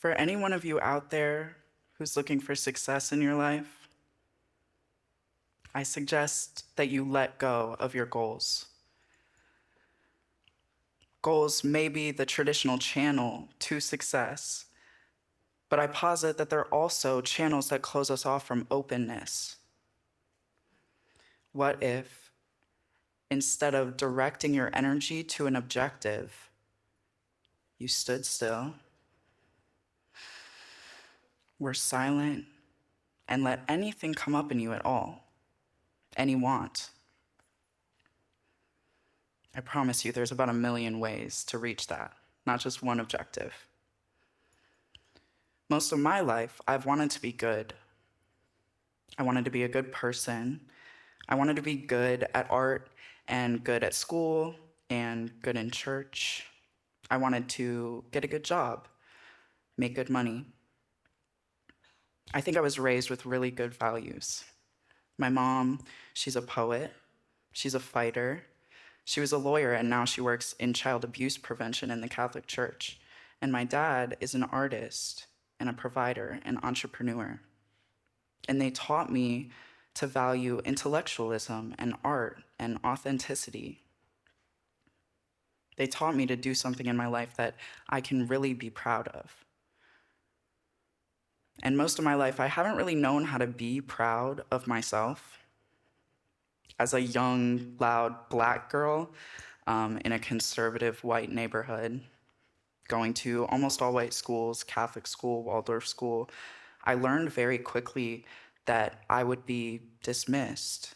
For any one of you out there who's looking for success in your life, I suggest that you let go of your goals. Goals may be the traditional channel to success, but I posit that they're also channels that close us off from openness. What if, instead of directing your energy to an objective, you stood still, were silent, and let anything come up in you at all, any want? I promise you there's about 1,000,000 ways to reach that, not just one objective. Most of my life, I've wanted to be good. I wanted to be a good person. I wanted to be good at art and good at school and good in church. I wanted to get a good job, make good money. I think I was raised with really good values. My mom, she's a poet, she's a fighter, she was a lawyer, and now she works in child abuse prevention in the Catholic Church. And my dad is an artist and a provider and entrepreneur. And they taught me to value intellectualism and art and authenticity. They taught me to do something in my life that I can really be proud of. And most of my life, I haven't really known how to be proud of myself. As a young, loud black girl in a conservative white neighborhood, going to almost all white schools, Catholic school, Waldorf school, I learned very quickly that I would be dismissed,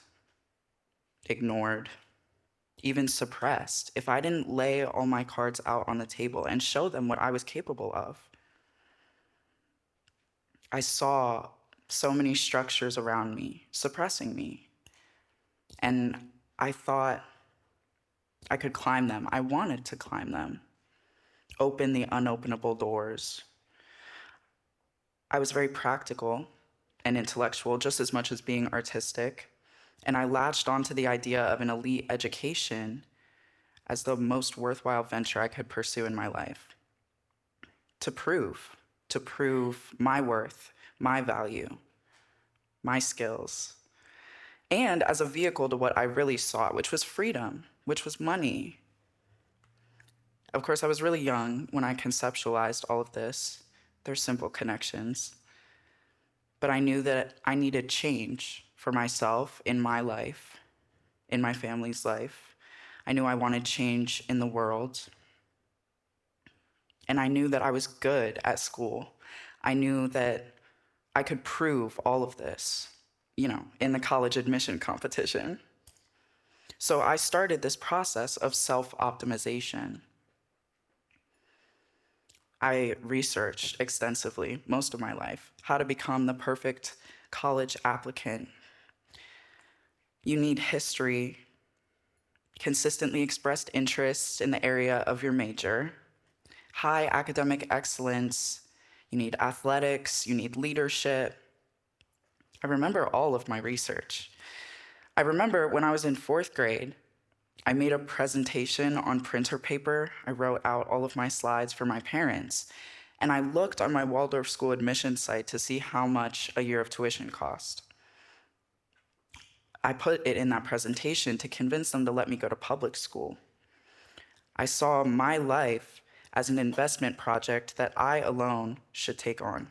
ignored, even suppressed if I didn't lay all my cards out on the table and show them what I was capable of. I saw so many structures around me suppressing me, and I thought I could climb them. I wanted to climb them, open the unopenable doors. I was very practical and intellectual just as much as being artistic, and I latched onto the idea of an elite education as the most worthwhile venture I could pursue in my life. To prove my worth, my value, my skills, and as a vehicle to what I really sought, which was freedom, which was money. Of course, I was really young when I conceptualized all of this. They're simple connections. But I knew that I needed change for myself in my life, in my family's life. I knew I wanted change in the world. And I knew that I was good at school. I knew that I could prove all of this, in the college admission competition. So I started this process of self-optimization. I researched extensively most of my life how to become the perfect college applicant. You need history, consistently expressed interests in the area of your major, high academic excellence, you need athletics, you need leadership. I remember all of my research. I remember when I was in 4th grade, I made a presentation on printer paper. I wrote out all of my slides for my parents, and I looked on my Waldorf school admissions site to see how much a year of tuition cost. I put it in that presentation to convince them to let me go to public school. I saw my life as an investment project that I alone should take on.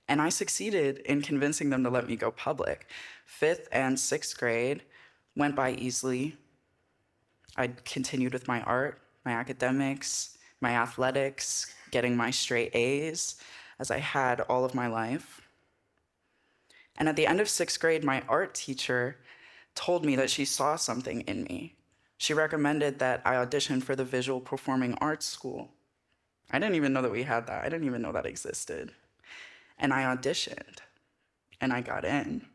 And I succeeded in convincing them to let me go public. 5th and 6th grade went by easily. I continued with my art, my academics, my athletics, getting my straight A's, as I had all of my life. And at the end of 6th grade, my art teacher told me that she saw something in me. She recommended that I audition for the Visual Performing Arts School. I didn't even know that we had that. I didn't even know that existed. And I auditioned, and I got in.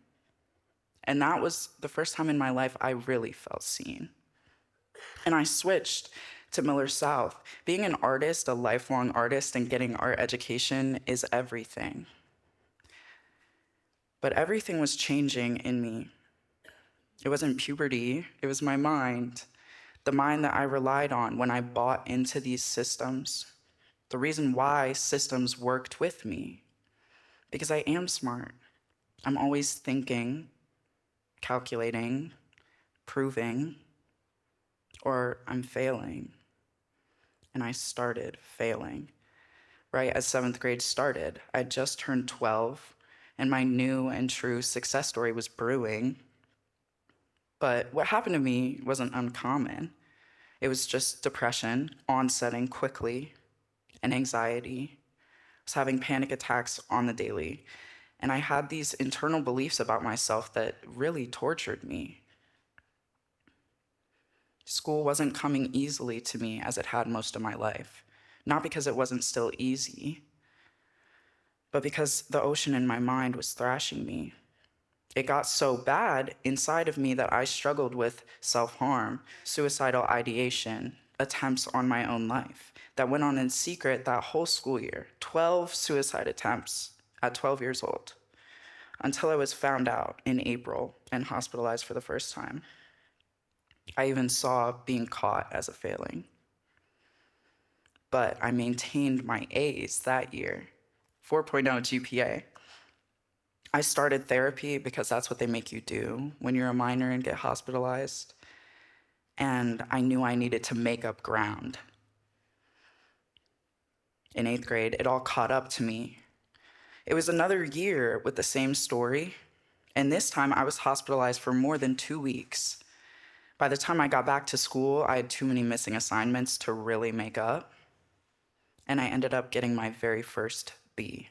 And that was the first time in my life I really felt seen. And I switched to Miller South. Being an artist, a lifelong artist, and getting art education is everything. But everything was changing in me. It wasn't puberty, it was my mind. the mind that I relied on when I bought into these systems, the reason why systems worked with me, because I am smart. I'm always thinking, calculating, proving, or I'm failing. And I started failing right as seventh grade started. I just turned 12, and my new and true success story was brewing. But what happened to me wasn't uncommon. It was just depression, onsetting quickly, and anxiety. I was having panic attacks on the daily. And I had these internal beliefs about myself that really tortured me. School wasn't coming easily to me as it had most of my life. Not because it wasn't still easy, but because the ocean in my mind was thrashing me. It got so bad inside of me that I struggled with self-harm, suicidal ideation, attempts on my own life that went on in secret that whole school year. 12 suicide attempts at 12 years old, until I was found out in April and hospitalized for the first time. I even saw being caught as a failing. But I maintained my A's that year, 4.0 GPA. I started therapy because that's what they make you do when you're a minor and get hospitalized. And I knew I needed to make up ground. In 8th grade, it all caught up to me. It was another year with the same story, and this time I was hospitalized for more than 2 weeks. By the time I got back to school, I had too many missing assignments to really make up, and I ended up getting my very first B.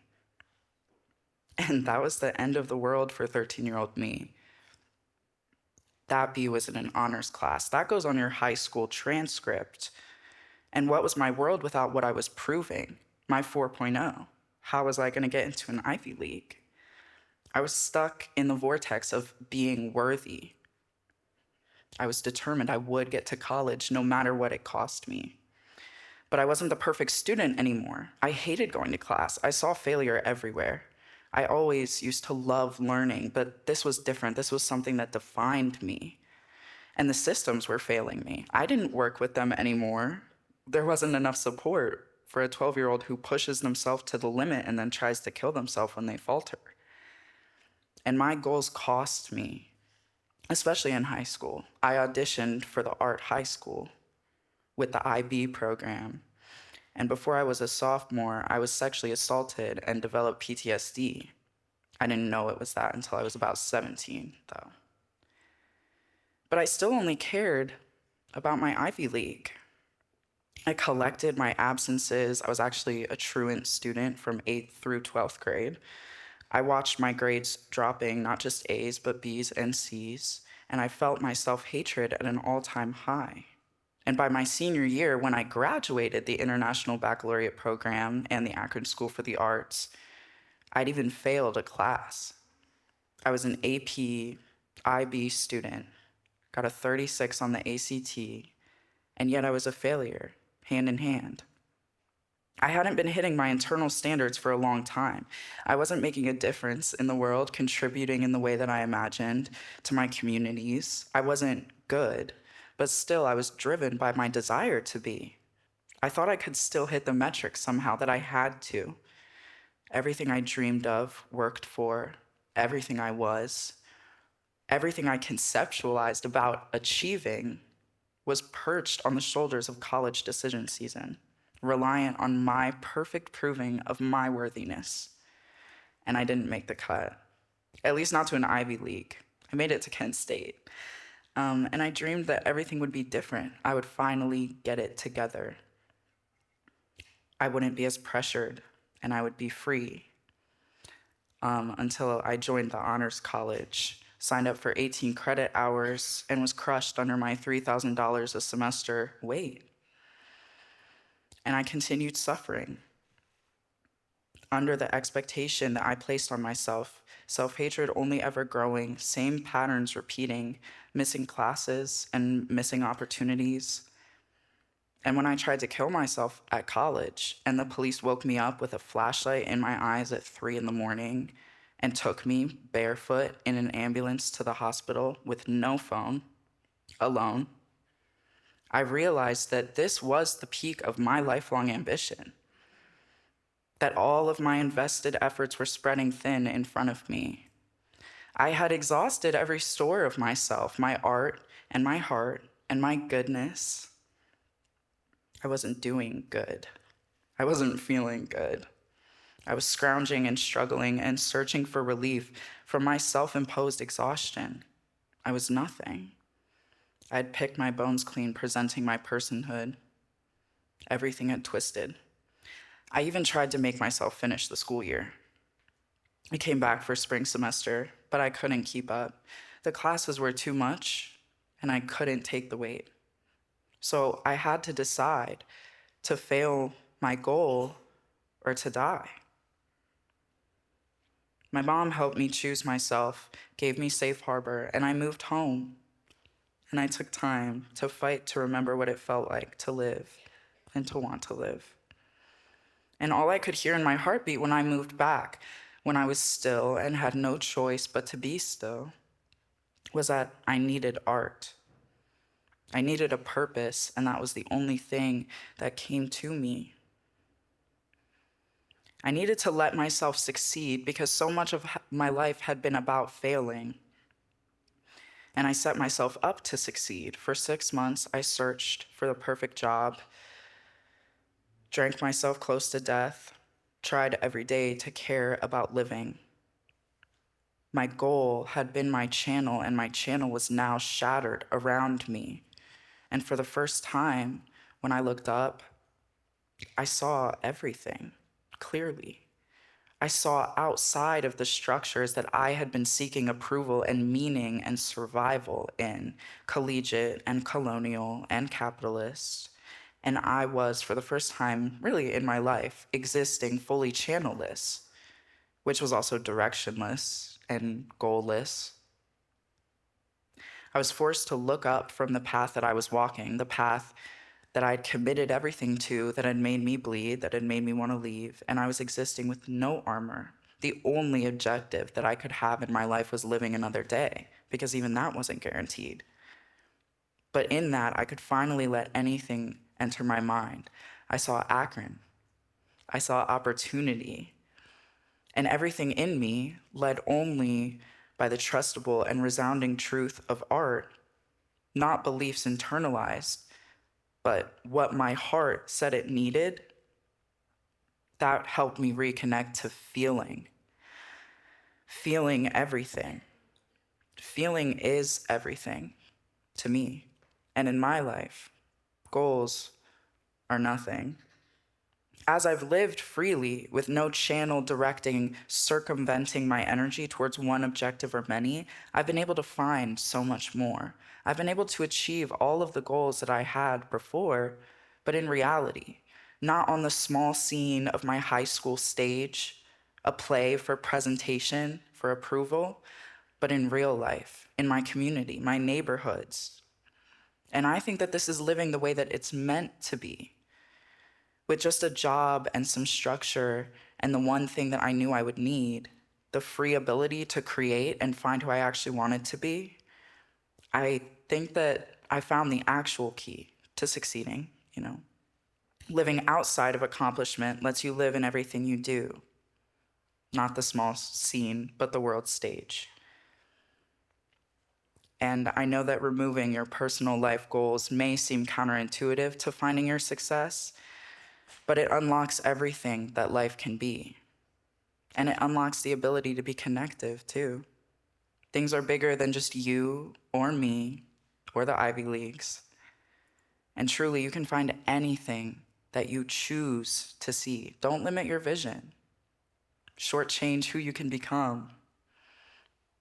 And that was the end of the world for 13-year-old me. That B was in an honors class. That goes on your high school transcript. And what was my world without what I was proving? My 4.0. How was I going to get into an Ivy League? I was stuck in the vortex of being worthy. I was determined I would get to college no matter what it cost me. But I wasn't the perfect student anymore. I hated going to class. I saw failure everywhere. I always used to love learning, but this was different. This was something that defined me. And the systems were failing me. I didn't work with them anymore. There wasn't enough support for a 12-year-old who pushes themselves to the limit and then tries to kill themselves when they falter. And my goals cost me, especially in high school. I auditioned for the art high school with the IB program. And before I was a sophomore, I was sexually assaulted and developed PTSD. I didn't know it was that until I was about 17, though. But I still only cared about my Ivy League. I collected my absences. I was actually a truant student from 8th through 12th grade. I watched my grades dropping, not just A's, but B's and C's, and I felt my self-hatred at an all-time high. And by my senior year, when I graduated the International Baccalaureate program and the Akron School for the Arts, I'd even failed a class. I was an AP IB student, got a 36 on the ACT, and yet I was a failure, hand in hand. I hadn't been hitting my internal standards for a long time. I wasn't making a difference in the world, contributing in the way that I imagined to my communities. I wasn't good, but still I was driven by my desire to be. I thought I could still hit the metrics somehow, that I had to. Everything I dreamed of, worked for, everything I was, everything I conceptualized about achieving was perched on the shoulders of college decision season, reliant on my perfect proving of my worthiness. And I didn't make the cut, at least not to an Ivy League. I made it to Kent State. And I dreamed that everything would be different. I would finally get it together. I wouldn't be as pressured, and I would be free. Until I joined the honors college, signed up for 18 credit hours, and was crushed under my $3,000 a semester weight. And I continued suffering under the expectation that I placed on myself, self-hatred only ever growing, same patterns repeating, missing classes and missing opportunities. And when I tried to kill myself at college, and the police woke me up with a flashlight in my eyes at 3 in the morning and took me barefoot in an ambulance to the hospital with no phone, alone, I realized that this was the peak of my lifelong ambition, that all of my invested efforts were spreading thin in front of me. I had exhausted every store of myself, my art and my heart and my goodness. I wasn't doing good. I wasn't feeling good. I was scrounging and struggling and searching for relief from my self-imposed exhaustion. I was nothing. I had picked my bones clean, presenting my personhood. Everything had twisted. I even tried to make myself finish the school year. I came back for spring semester, but I couldn't keep up. The classes were too much, and I couldn't take the weight. So I had to decide to fail my goal or to die. My mom helped me choose myself, gave me safe harbor, and I moved home. And I took time to fight to remember what it felt like to live and to want to live. And all I could hear in my heartbeat when I moved back, when I was still and had no choice but to be still, was that I needed art. I needed a purpose, and that was the only thing that came to me. I needed to let myself succeed because so much of my life had been about failing. And I set myself up to succeed. For 6 months, I searched for the perfect job, drank myself close to death, tried every day to care about living. My goal had been my channel, and my channel was now shattered around me. And for the first time, when I looked up, I saw everything clearly. I saw outside of the structures that I had been seeking approval and meaning and survival in, collegiate and colonial and capitalist. And I was, for the first time really in my life, existing fully channelless, which was also directionless and goalless. I was forced to look up from the path that I was walking, the path that I'd committed everything to, that had made me bleed, that had made me want to leave, and I was existing with no armor. The only objective that I could have in my life was living another day, because even that wasn't guaranteed. But in that, I could finally let anything enter my mind. I saw Akron. I saw opportunity. And everything in me, led only by the trustable and resounding truth of art, not beliefs internalized, but what my heart said it needed, that helped me reconnect to feeling. Feeling everything. Feeling is everything to me. And in my life, goals are nothing. As I've lived freely with no channel directing, circumventing my energy towards one objective or many, I've been able to find so much more. I've been able to achieve all of the goals that I had before, but in reality, not on the small scene of my high school stage, a play for presentation, for approval, but in real life, in my community, my neighborhoods. And I think that this is living the way that it's meant to be. With just a job and some structure and the one thing that I knew I would need, the free ability to create and find who I actually wanted to be, I think that I found the actual key to succeeding, Living outside of accomplishment lets you live in everything you do, not the small scene, but the world stage. And I know that removing your personal life goals may seem counterintuitive to finding your success, but it unlocks everything that life can be. And it unlocks the ability to be connective, too. Things are bigger than just you or me or the Ivy Leagues. And truly, you can find anything that you choose to see. Don't limit your vision. Shortchange who you can become.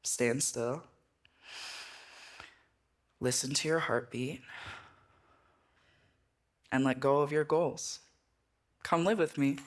Stand still. Listen to your heartbeat. And let go of your goals. Come live with me.